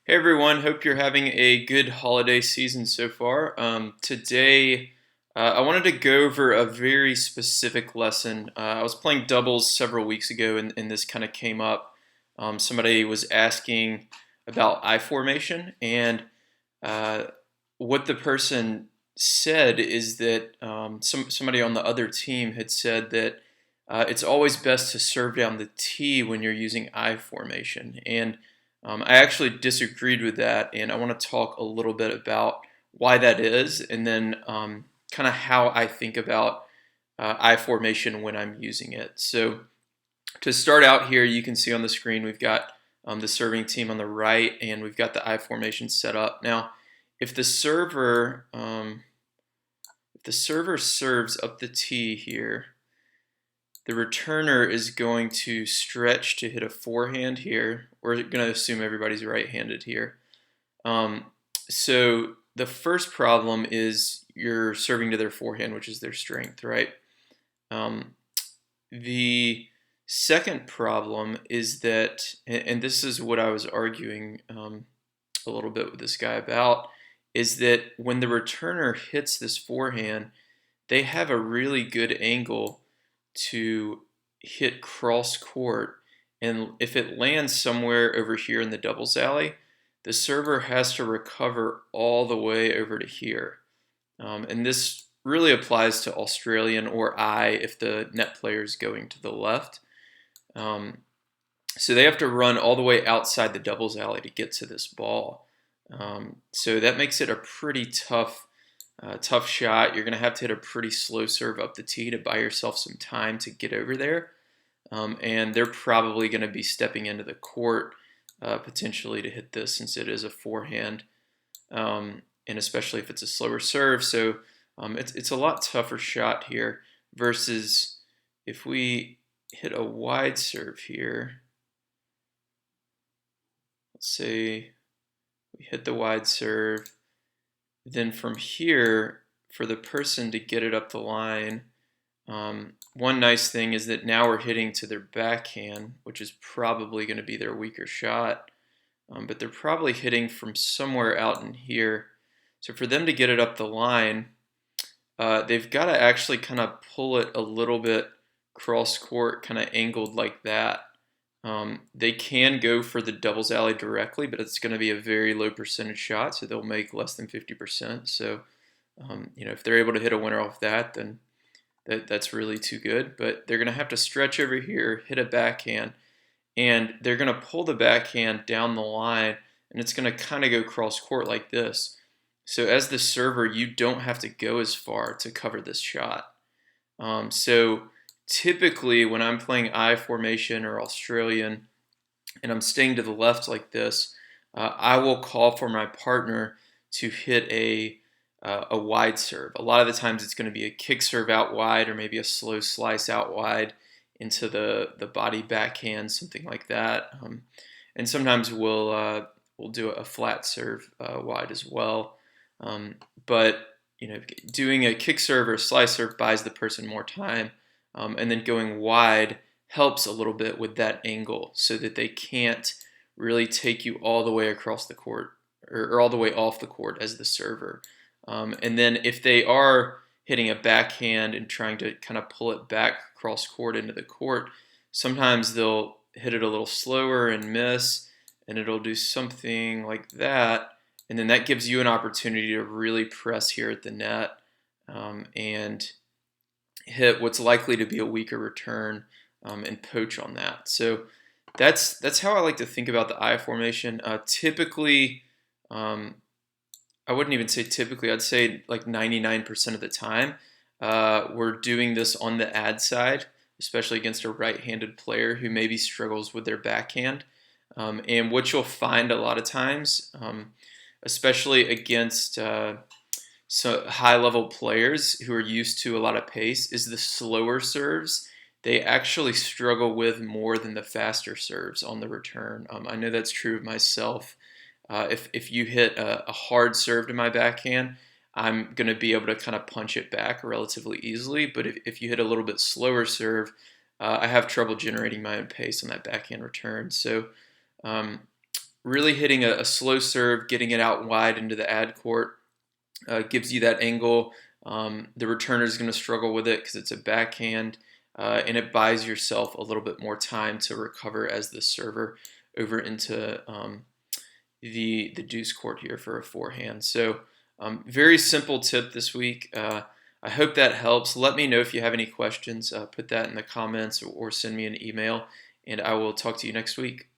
Hey everyone, hope you're having a good holiday season so far. Today, I wanted to go over a very specific lesson. I was playing doubles several weeks ago, and this kind of came up. Somebody was asking about I formation, and uh, what the person said is that somebody on the other team had said that it's always best to serve down the tee when you're using I formation, and I actually disagreed with that, and I want to talk a little bit about why that is, and then kind of how I think about I formation when I'm using it. So to start out here, you can see on the screen we've got the serving team on the right, and we've got the I formation set up. Now, if the server serves up the tee here, the returner is going to stretch to hit a forehand here. We're going to assume everybody's right-handed here. Um, so the first problem is you're serving to their forehand, which is their strength, right? Um, the second problem is that, and this is what I was arguing a little bit with this guy about, is that when the returner hits this forehand, they have a really good angle to hit cross court, and if it lands somewhere over here in the doubles alley, the server has to recover all the way over to here. And this really applies to Australian or I if the net player is going to the left. Um, so they have to run all the way outside the doubles alley to get to this ball. So that makes it a pretty tough shot. You're going to have to hit a pretty slow serve up the tee to buy yourself some time to get over there. And they're probably going to be stepping into the court potentially to hit this since it is a forehand, and especially if it's a slower serve. So it's a lot tougher shot here versus if we hit a wide serve here. Let's say we hit the wide serve. Then from here, for the person to get it up the line, one nice thing is that now we're hitting to their backhand, which is probably going to be their weaker shot. But they're probably hitting from somewhere out in here. So for them to get it up the line, they've got to actually kind of pull it a little bit cross court, kind of angled like that. They can go for the doubles alley directly, but it's going to be a very low percentage shot, so they'll make less than 50%. So, if they're able to hit a winner off that, then that's really too good. But they're going to have to stretch over here, hit a backhand, and they're going to pull the backhand down the line, and it's going to kind of go cross court like this. So as the server, you don't have to go as far to cover this shot. So typically when I'm playing I formation or Australian and I'm staying to the left like this, I will call for my partner to hit a wide serve. A lot of the times it's going to be a kick serve out wide or maybe a slow slice out wide into the body backhand, something like that. And sometimes we'll do a flat serve wide as well. But doing a kick serve or a slice serve buys the person more time, and then going wide helps a little bit with that angle so that they can't really take you all the way across the court or all the way off the court as the server. And then if they are hitting a backhand and trying to kind of pull it back cross court into the court, sometimes they'll hit it a little slower and miss, and it'll do something like that. And then that gives you an opportunity to really press here at the net, and hit what's likely to be a weaker return, and poach on that. So that's how I like to think about the I formation. Typically, I wouldn't even say typically, I'd say like 99% of the time, we're doing this on the ad side, especially against a right-handed player who maybe struggles with their backhand. And what you'll find a lot of times, especially against high-level players who are used to a lot of pace, is the slower serves they actually struggle with more than the faster serves on the return. I know that's true of myself. If you hit a hard serve to my backhand, I'm going to be able to kind of punch it back relatively easily. But if you hit a little bit slower serve, I have trouble generating my own pace on that backhand return. So really hitting a slow serve, getting it out wide into the ad court, gives you that angle. The returner is going to struggle with it because it's a backhand, and it buys yourself a little bit more time to recover as the server over into the deuce court here for a forehand. So very simple tip this week. I hope that helps. Let me know if you have any questions. Put that in the comments or send me an email, and I will talk to you next week.